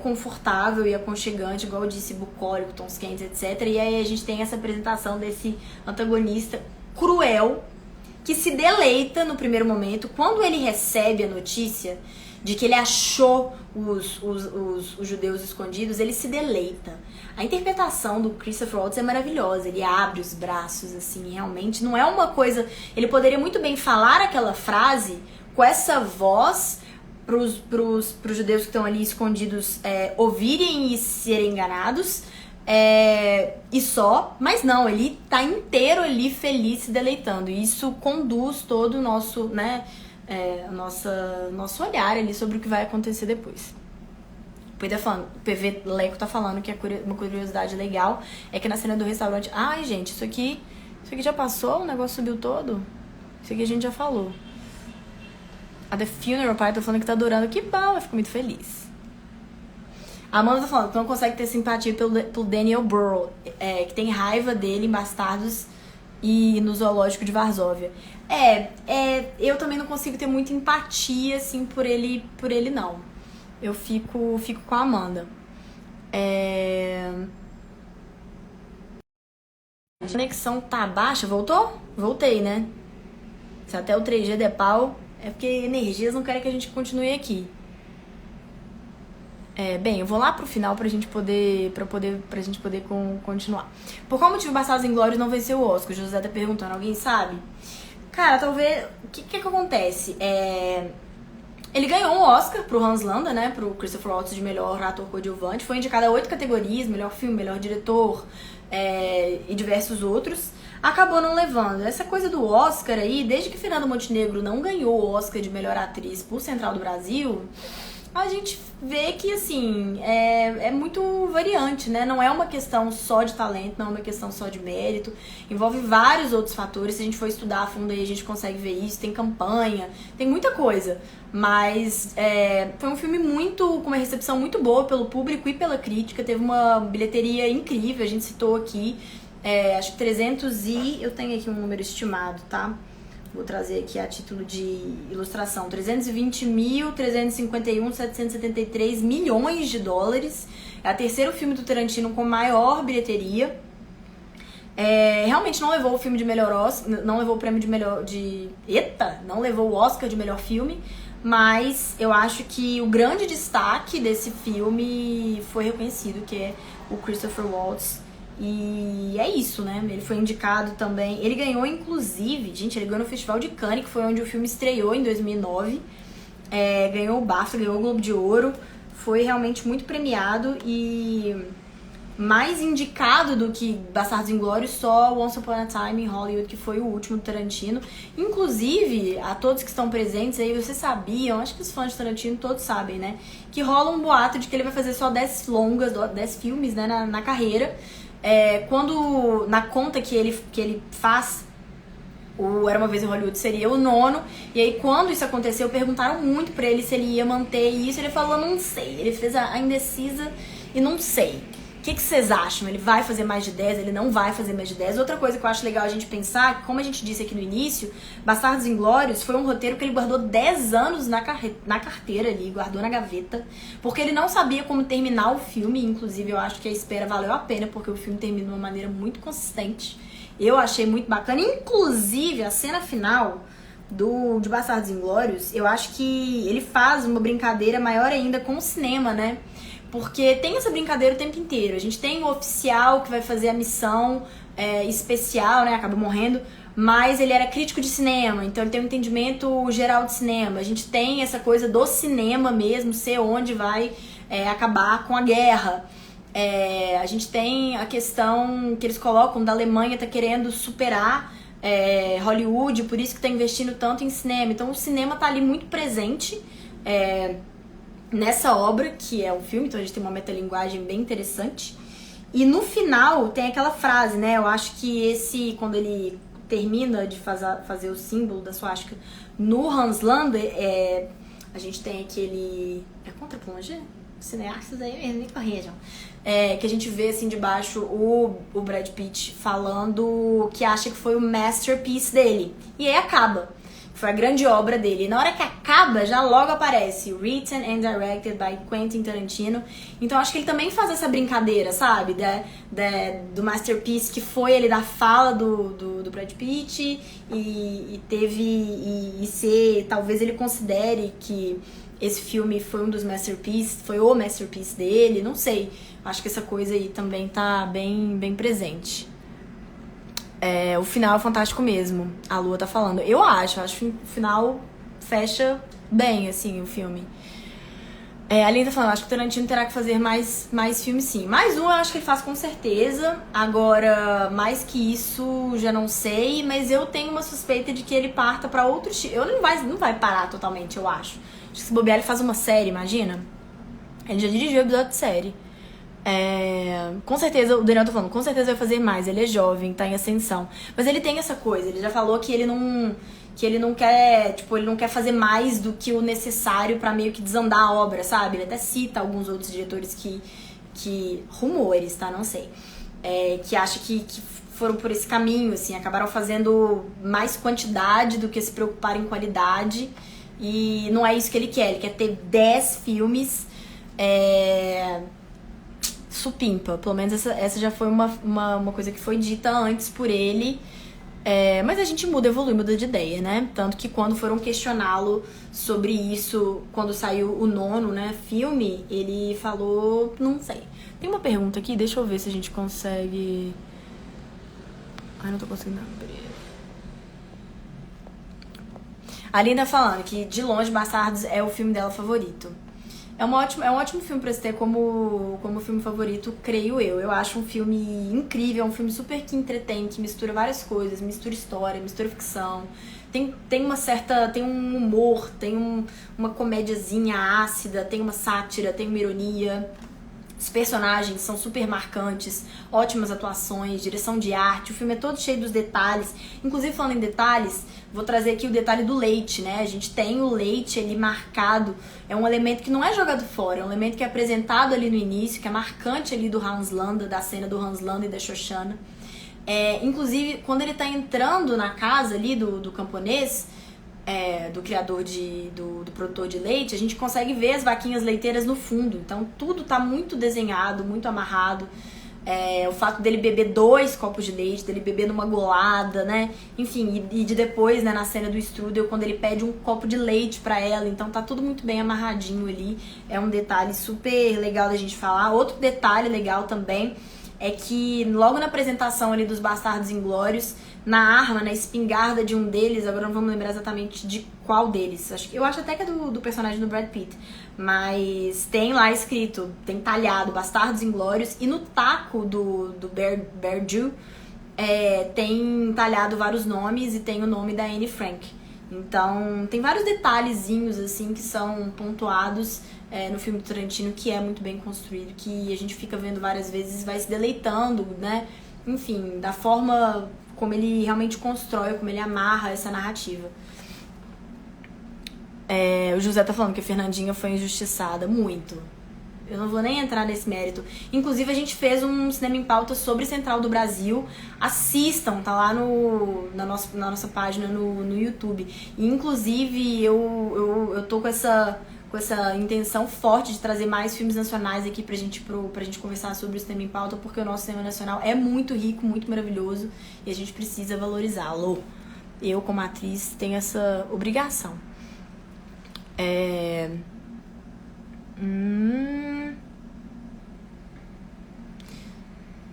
confortável e aconchegante, igual eu disse, bucólico, tons quentes, etc. E aí a gente tem essa apresentação desse antagonista cruel, que se deleita no primeiro momento, quando ele recebe a notícia de que ele achou os judeus escondidos, ele se deleita. A interpretação do Christopher Waltz é maravilhosa, ele abre os braços, assim, realmente não é uma coisa... Ele poderia muito bem falar aquela frase com essa voz pros judeus que estão ali escondidos ouvirem e serem enganados, e só, mas não, ele tá inteiro ali feliz, se deleitando, e isso conduz todo o nosso, né, nosso olhar ali sobre o que vai acontecer depois. O PV Leco tá falando que uma curiosidade legal é que na cena do restaurante, ai gente, isso aqui já passou, o negócio subiu todo. Isso aqui a gente já falou. A The Funeral Party, tô falando que tá adorando. Que bom, eu fico muito feliz. A Amanda tá falando que não consegue ter simpatia pelo Daniel Burrow, que tem raiva dele em Bastardos e no Zoológico de Varsóvia. Eu também não consigo ter muita empatia, assim, por ele não. Eu fico com a Amanda. A conexão tá baixa, voltou? Voltei, né? Se até o 3G der pau, é porque energias não querem que a gente continue aqui. Bem, eu vou lá pro final pra gente poder continuar. Por qual motivo Bastardos Inglórios não venceu o Oscar? O José tá perguntando, alguém sabe? Cara, talvez... O que acontece? Ele ganhou um Oscar pro Hans Landa, né? Pro Christopher Waltz de melhor ator coadjuvante. Foi indicado a 8 categorias, melhor filme, melhor diretor e diversos outros. Acabou não levando. Essa coisa do Oscar aí, desde que Fernanda Montenegro não ganhou o Oscar de melhor atriz por Central do Brasil, a gente vê que, assim, é muito variante, né? Não é uma questão só de talento, não é uma questão só de mérito. Envolve vários outros fatores. Se a gente for estudar a fundo aí, a gente consegue ver isso. Tem campanha, tem muita coisa. Mas foi um filme com uma recepção muito boa pelo público e pela crítica. Teve uma bilheteria incrível, a gente citou aqui. Acho que 300 e... Eu tenho aqui um número estimado, tá? Vou trazer aqui a título de ilustração. 320.351.773 milhões de dólares. É o terceiro filme do Tarantino com maior bilheteria. Realmente não levou o filme de melhor Oscar, não levou o prêmio de melhor... não levou o Oscar de melhor filme. Mas eu acho que o grande destaque desse filme foi reconhecido, que é o Christopher Waltz. E é isso, né? Ele foi indicado também. Ele ganhou, inclusive, gente, ele ganhou no Festival de Cannes, que foi onde o filme estreou em 2009. Ganhou o BAFTA, ganhou o Globo de Ouro. Foi realmente muito premiado e mais indicado do que Bastardos Inglórios, só Once Upon a Time in Hollywood, que foi o último do Tarantino. Inclusive, a todos que estão presentes aí, vocês sabiam, acho que os fãs de Tarantino todos sabem, né? Que rola um boato de que ele vai fazer só 10 longas, 10 filmes, né, na carreira. Quando, na conta que ele faz, o Era Uma Vez em Hollywood seria o 9º, e aí quando isso aconteceu, perguntaram muito pra ele se ele ia manter isso, ele falou, não sei, ele fez a indecisa e não sei. O que vocês acham? Ele vai fazer mais de 10? Ele não vai fazer mais de 10? Outra coisa que eu acho legal a gente pensar, como a gente disse aqui no início, Bastardos Inglórios foi um roteiro que ele guardou 10 anos na carteira ali, guardou na gaveta, porque ele não sabia como terminar o filme. Inclusive eu acho que a espera valeu a pena, porque o filme terminou de uma maneira muito consistente. Eu achei muito bacana, inclusive a cena final de Bastardos Inglórios, eu acho que ele faz uma brincadeira maior ainda com o cinema, né? Porque tem essa brincadeira o tempo inteiro. A gente tem o oficial que vai fazer a missão especial, né? Acaba morrendo. Mas ele era crítico de cinema, então ele tem um entendimento geral de cinema. A gente tem essa coisa do cinema mesmo, ser onde vai acabar com a guerra. A gente tem a questão que eles colocam da Alemanha tá querendo superar Hollywood, por isso que tá investindo tanto em cinema. Então o cinema tá ali muito presente nessa obra, que é um filme, então a gente tem uma metalinguagem bem interessante. E no final tem aquela frase, né? Eu acho que quando ele termina de fazer o símbolo da suástica no Hans Landa, a gente tem aquele... É contra-plongé? Cineastas aí mesmo, me corrijam. Que a gente vê assim de baixo o Brad Pitt falando que acha que foi o masterpiece dele. E aí acaba. Foi a grande obra dele. E na hora que acaba, já logo aparece Written and Directed by Quentin Tarantino. Então acho que ele também faz essa brincadeira, sabe? Do masterpiece que foi ele da fala do Brad Pitt e teve... E ser... Talvez ele considere que esse filme foi um dos masterpieces, foi o masterpiece dele, não sei. Acho que essa coisa aí também tá bem, bem presente. O final é fantástico mesmo, a Lua tá falando. Eu acho que o final fecha bem, assim, o filme. A Aline tá falando, acho que o Tarantino terá que fazer mais filmes, sim. Mais um eu acho que ele faz com certeza. Agora, mais que isso, já não sei. Mas eu tenho uma suspeita de que ele parta pra outros... Ele não vai parar totalmente, eu acho. Acho que se bobear ele faz uma série, imagina. Ele já dirigiu episódio de série. Com certeza, o Daniel tá falando, com certeza vai fazer mais. Ele é jovem, tá em ascensão. Mas ele tem essa coisa, ele já falou que ele não... que ele não quer, tipo, ele não quer fazer mais do que o necessário pra meio que desandar a obra, sabe? Ele até cita alguns outros diretores que rumores, tá? Não sei. Que acha que foram por esse caminho, assim, acabaram fazendo mais quantidade do que se preocupar em qualidade. E não é isso que ele quer ter 10 filmes supimpa. Pelo menos essa já foi uma coisa que foi dita antes por ele. Mas a gente evolui, muda de ideia, né? Tanto que quando foram questioná-lo sobre isso, quando saiu o 9º, né, filme, ele falou, não sei. Tem uma pergunta aqui, deixa eu ver se a gente consegue... Ai, não tô conseguindo abrir. A Linda falando que, de longe, Bastardos é o filme dela favorito. É um ótimo filme pra se ter como filme favorito, creio eu. Eu acho um filme incrível, é um filme super que entretém, que mistura várias coisas, mistura história, mistura ficção. Tem um humor, tem uma comédiazinha ácida, tem uma sátira, tem uma ironia. Os personagens são super marcantes, ótimas atuações, direção de arte, o filme é todo cheio dos detalhes. Inclusive, falando em detalhes, vou trazer aqui o detalhe do leite, né? A gente tem o leite ali marcado, é um elemento que não é jogado fora, é um elemento que é apresentado ali no início, que é marcante ali do Hans Landa, da cena do Hans Landa e da Shoshana. Inclusive, quando ele tá entrando na casa ali do camponês, do criador do produtor de leite, a gente consegue ver as vaquinhas leiteiras no fundo. Então tudo tá muito desenhado, muito amarrado. O fato dele beber 2 copos de leite, dele beber numa golada, né? Enfim, e de depois, né, na cena do Strudel, quando ele pede um copo de leite pra ela. Então tá tudo muito bem amarradinho ali. É um detalhe super legal da gente falar. Outro detalhe legal também é que logo na apresentação ali dos Bastardos Inglórios, na arma, na espingarda de um deles, agora não vamos lembrar exatamente de qual deles. Eu acho até que é do personagem do Brad Pitt. Mas tem lá escrito, tem talhado Bastardos Inglórios, e no taco do Bear Jew tem talhado vários nomes e tem o nome da Anne Frank. Então tem vários detalhezinhos assim que são pontuados no filme do Tarantino, que é muito bem construído, que a gente fica vendo várias vezes e vai se deleitando, né? Enfim, da forma como ele realmente constrói, como ele amarra essa narrativa. O José tá falando que a Fernandinha foi injustiçada. Muito. Eu não vou nem entrar nesse mérito. Inclusive, a gente fez um Cinema em Pauta sobre Central do Brasil. Assistam, tá lá na nossa página no YouTube. E, inclusive, eu tô com essa intenção forte de trazer mais filmes nacionais aqui pra gente conversar sobre o Cinema em Pauta, porque o nosso cinema nacional é muito rico, muito maravilhoso, e a gente precisa valorizá-lo. Eu, como atriz, tenho essa obrigação.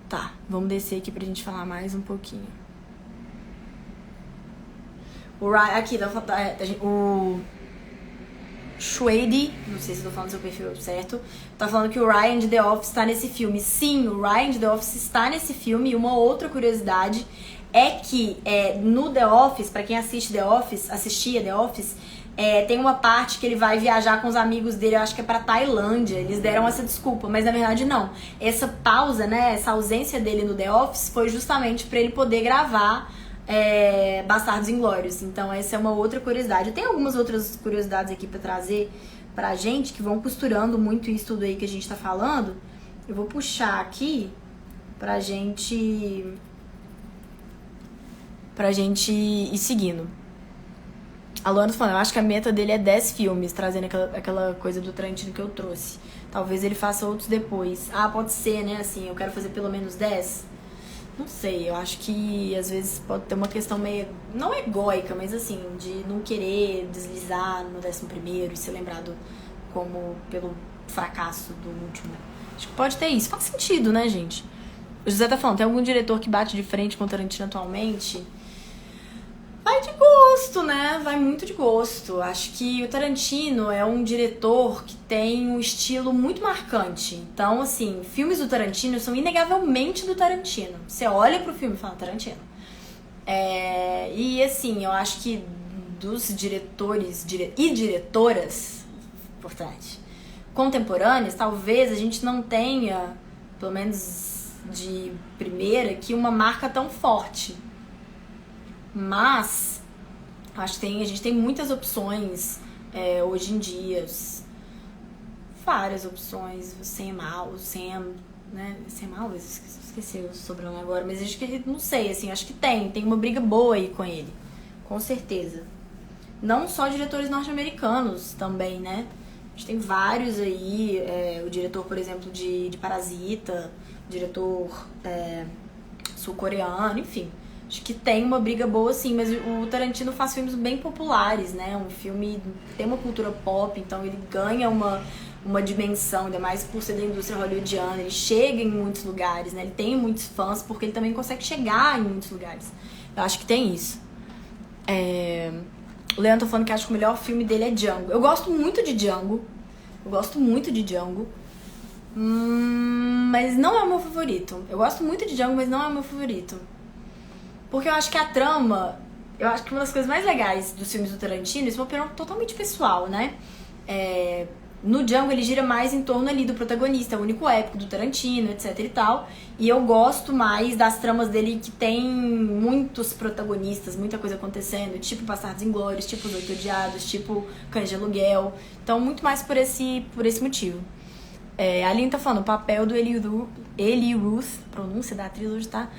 Tá, vamos descer aqui pra gente falar mais um pouquinho. Aqui, o Schwede, não sei se eu tô falando do seu perfil certo, tá falando que o Ryan de The Office tá nesse filme. Sim, o Ryan de The Office está nesse filme. E uma outra curiosidade é que no The Office, pra quem assistia The Office, tem uma parte que ele vai viajar com os amigos dele, eu acho que é pra Tailândia. Eles deram essa desculpa, mas na verdade não. Essa pausa, né, essa ausência dele no The Office foi justamente pra ele poder gravar Bastardos Inglórios. Então essa é uma outra curiosidade. Tem algumas outras curiosidades aqui pra trazer pra gente, que vão costurando muito isso tudo aí que a gente tá falando. Eu vou puxar aqui pra gente ir seguindo. A Luana falando, eu acho que a meta dele é 10 filmes, trazendo aquela coisa do Tarantino que eu trouxe. Talvez ele faça outros depois. Pode ser, né? Assim, eu quero fazer pelo menos 10. Não sei, eu acho que às vezes pode ter uma questão meio, não egóica, mas assim, de não querer deslizar no 11º e ser lembrado como pelo fracasso do último. Acho que pode ter isso. Faz sentido, né, gente? O José tá falando, tem algum diretor que bate de frente com o Tarantino atualmente? Vai de gosto, né? Vai muito de gosto. Acho que o Tarantino é um diretor que tem um estilo muito marcante. Então, assim, filmes do Tarantino são inegavelmente do Tarantino. Você olha pro filme e fala, Tarantino. E, assim, eu acho que dos diretores e diretoras, importante, contemporâneas, talvez a gente não tenha, pelo menos de primeira, que uma marca tão forte. Mas Acho que a gente tem muitas opções hoje em dia. Várias opções. O Sam, né? Sam Alves, esqueci o sobrenome agora, mas acho que, não sei, assim, acho que tem uma briga boa aí com ele, com certeza. Não só diretores norte-americanos também, né? A gente tem vários aí, o diretor, por exemplo, de Parasita, diretor sul-coreano, enfim. Acho que tem uma briga boa, sim, mas o Tarantino faz filmes bem populares, né? Um filme tem uma cultura pop, então ele ganha uma dimensão, ainda mais por ser da indústria hollywoodiana. Ele chega em muitos lugares, né? Ele tem muitos fãs, porque ele também consegue chegar em muitos lugares. Eu acho que tem isso. O Leandro tá falando que acha que o melhor filme dele é Django. Eu gosto muito de Django. Mas não é o meu favorito. Eu gosto muito de Django, mas não é o meu favorito. Porque eu acho que a trama... Eu acho que uma das coisas mais legais dos filmes do Tarantino, isso é uma opinião totalmente pessoal, né? No Django ele gira mais em torno ali do protagonista, o único épico do Tarantino, etc e tal. E eu gosto mais das tramas dele que tem muitos protagonistas, muita coisa acontecendo, tipo Bastardos Inglórios, tipo Os Oito Odiados, tipo Cães de Aluguel. Então muito mais por esse motivo. A Aline tá falando, o papel do Eli Ruth, pronúncia da atriz hoje, tá?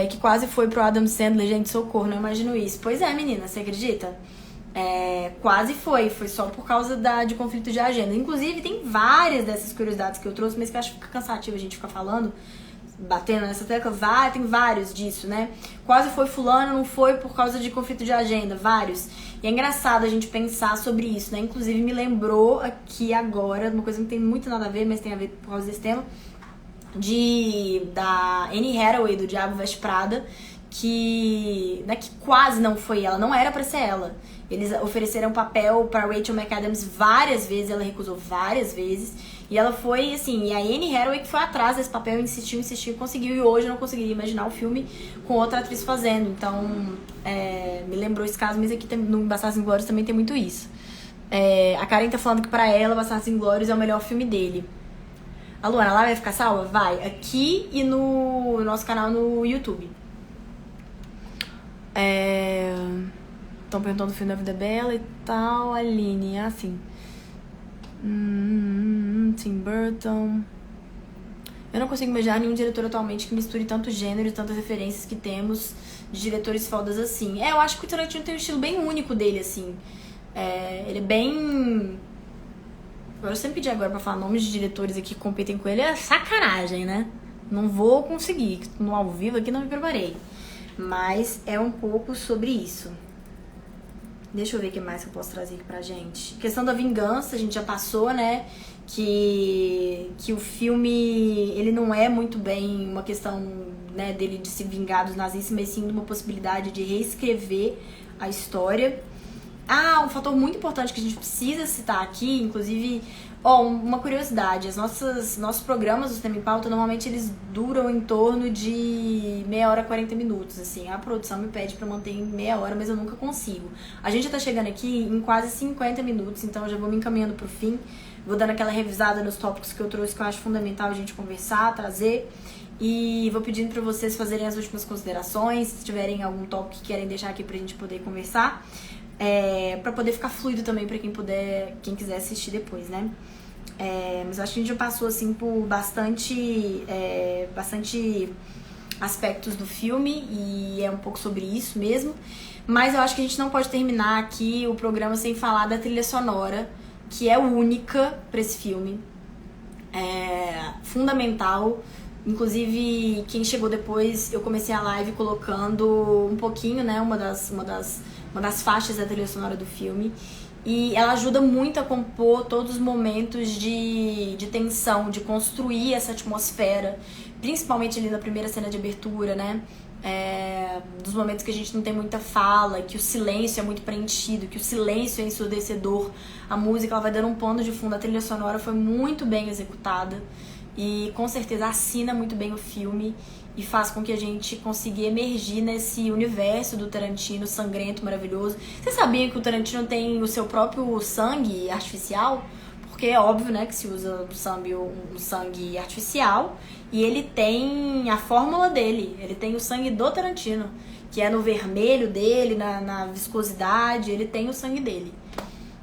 Que quase foi pro Adam Sandler, gente, socorro, não imagino isso. Pois é, menina, você acredita? Quase foi só por causa de conflito de agenda. Inclusive, tem várias dessas curiosidades que eu trouxe, mas que eu acho que fica cansativo a gente ficar falando, batendo nessa tecla. Tem vários disso, né? Quase foi fulano, não foi por causa de conflito de agenda, vários. E é engraçado a gente pensar sobre isso, né? Inclusive, me lembrou aqui agora, uma coisa que não tem muito nada a ver, mas tem a ver por causa desse tema, da Anne Hathaway, do Diabo Veste Prada, que quase não foi ela, não era pra ser ela. Eles ofereceram papel para Rachel McAdams várias vezes, ela recusou várias vezes. E ela foi, assim, e a Anne Hathaway que foi atrás desse papel, insistiu e conseguiu. E hoje eu não conseguiria imaginar o filme com outra atriz fazendo. Então, me lembrou esse caso, mas aqui no Bastardos Inglórios também tem muito isso. A Karen tá falando que pra ela, Bastardos Inglórios é o melhor filme dele. A Luana, lá vai ficar salva? Vai. Aqui e no nosso canal no YouTube. Estão perguntando do filme da Vida Bela e tal. Aline, assim. Tim Burton. Eu não consigo imaginar nenhum diretor atualmente que misture tanto gênero e tantas referências que temos de diretores fodas assim. Eu acho que o Tarantino tem um estilo bem único dele, assim. Ele é bem... Agora, eu sempre pedi agora pra falar nomes de diretores aqui que competem com ele, é sacanagem, né? Não vou conseguir. No ao vivo aqui não me preparei. Mas é um pouco sobre isso. Deixa eu ver o que mais que eu posso trazer aqui pra gente. Questão da vingança, a gente já passou, né? Que o filme, ele não é muito bem uma questão, né, dele de se vingar dos nazistas, mas sim de uma possibilidade de reescrever a história. Um fator muito importante que a gente precisa citar aqui, inclusive, uma curiosidade, nossos programas do Cinema em Pauta, normalmente eles duram em torno de meia hora, 40 minutos, assim. A produção me pede pra manter em meia hora, mas eu nunca consigo. A gente já tá chegando aqui em quase 50 minutos, então eu já vou me encaminhando pro fim. Vou dando aquela revisada nos tópicos que eu trouxe, que eu acho fundamental a gente conversar, trazer. E vou pedindo pra vocês fazerem as últimas considerações, se tiverem algum tópico que querem deixar aqui pra gente poder conversar. Pra poder ficar fluido também pra quem quiser assistir depois, né? Mas eu acho que a gente já passou assim por bastante aspectos do filme e é um pouco sobre isso mesmo. Mas eu acho que a gente não pode terminar aqui o programa sem falar da trilha sonora, que é única pra esse filme. Fundamental. Inclusive, quem chegou depois, eu comecei a live colocando um pouquinho, né? Uma das faixas da trilha sonora do filme. E ela ajuda muito a compor todos os momentos de tensão, de construir essa atmosfera, principalmente ali na primeira cena de abertura, né? Dos momentos que a gente não tem muita fala, que o silêncio é muito preenchido, que o silêncio é ensurdecedor. A música ela vai dando um pano de fundo, a trilha sonora foi muito bem executada e com certeza assina muito bem o filme e faz com que a gente consiga emergir nesse universo do Tarantino sangrento, maravilhoso. Você sabia que o Tarantino tem o seu próprio sangue artificial? Porque é óbvio, né, que se usa um sangue artificial e ele tem a fórmula dele, ele tem o sangue do Tarantino. que é no vermelho dele, na viscosidade, ele tem o sangue dele.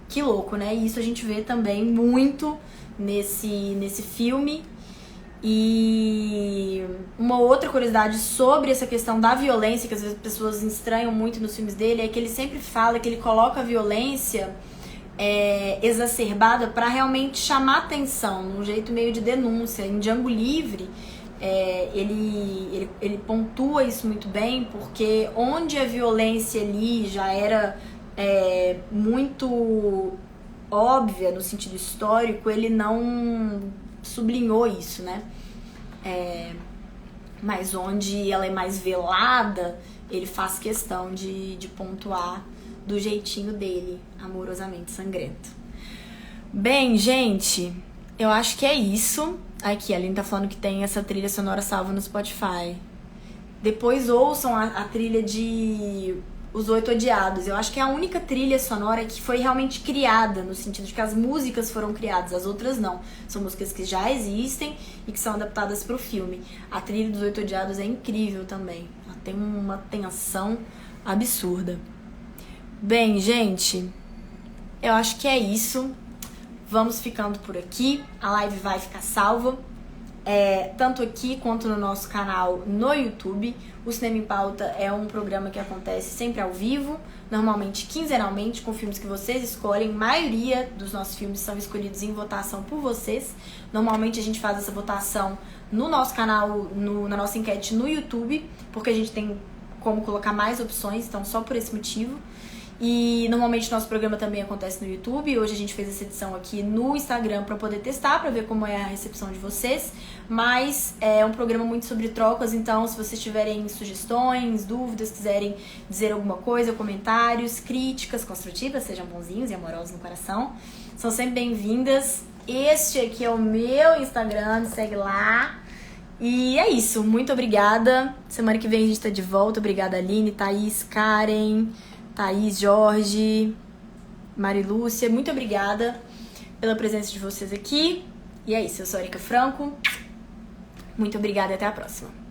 Que louco, né? E isso a gente vê também muito nesse filme. E uma outra curiosidade sobre essa questão da violência, que às vezes as pessoas estranham muito nos filmes dele, é que ele sempre fala que ele coloca a violência exacerbada para realmente chamar atenção, num jeito meio de denúncia. Em Django Livre, ele pontua isso muito bem, porque onde a violência ali já era muito óbvia no sentido histórico, ele não sublinhou isso, né? Mas onde ela é mais velada, ele faz questão de pontuar do jeitinho dele, amorosamente sangrento. Bem, gente, eu acho que é isso. Aqui, a Aline tá falando que tem essa trilha sonora salva no Spotify. Depois ouçam a trilha de Os Oito Odiados. Eu acho que é a única trilha sonora que foi realmente criada, no sentido de que as músicas foram criadas, as outras não. São músicas que já existem e que são adaptadas pro filme. A trilha dos Oito Odiados é incrível também. Ela tem uma tensão absurda. Bem, gente, eu acho que é isso. Vamos ficando por aqui. A live vai ficar salva, tanto aqui quanto no nosso canal no YouTube. O Cinema em Pauta é um programa que acontece sempre ao vivo, normalmente quinzenalmente, com filmes que vocês escolhem. A maioria dos nossos filmes são escolhidos em votação por vocês. Normalmente a gente faz essa votação no nosso canal, na nossa enquete no YouTube, porque a gente tem como colocar mais opções, então só por esse motivo. E normalmente nosso programa também acontece no YouTube. Hoje a gente fez essa edição aqui no Instagram para poder testar, para ver como é a recepção de vocês. Mas é um programa muito sobre trocas, então se vocês tiverem sugestões, dúvidas, quiserem dizer alguma coisa, comentários, críticas construtivas, sejam bonzinhos e amorosos no coração, são sempre bem-vindas. Este aqui é o meu Instagram, me segue lá. E é isso, muito obrigada. Semana que vem a gente tá de volta. Obrigada, Aline, Thaís, Karen, Thaís, Jorge, Marilúcia, muito obrigada pela presença de vocês aqui. E é isso, eu sou a Erika Franco. Muito obrigada e até a próxima.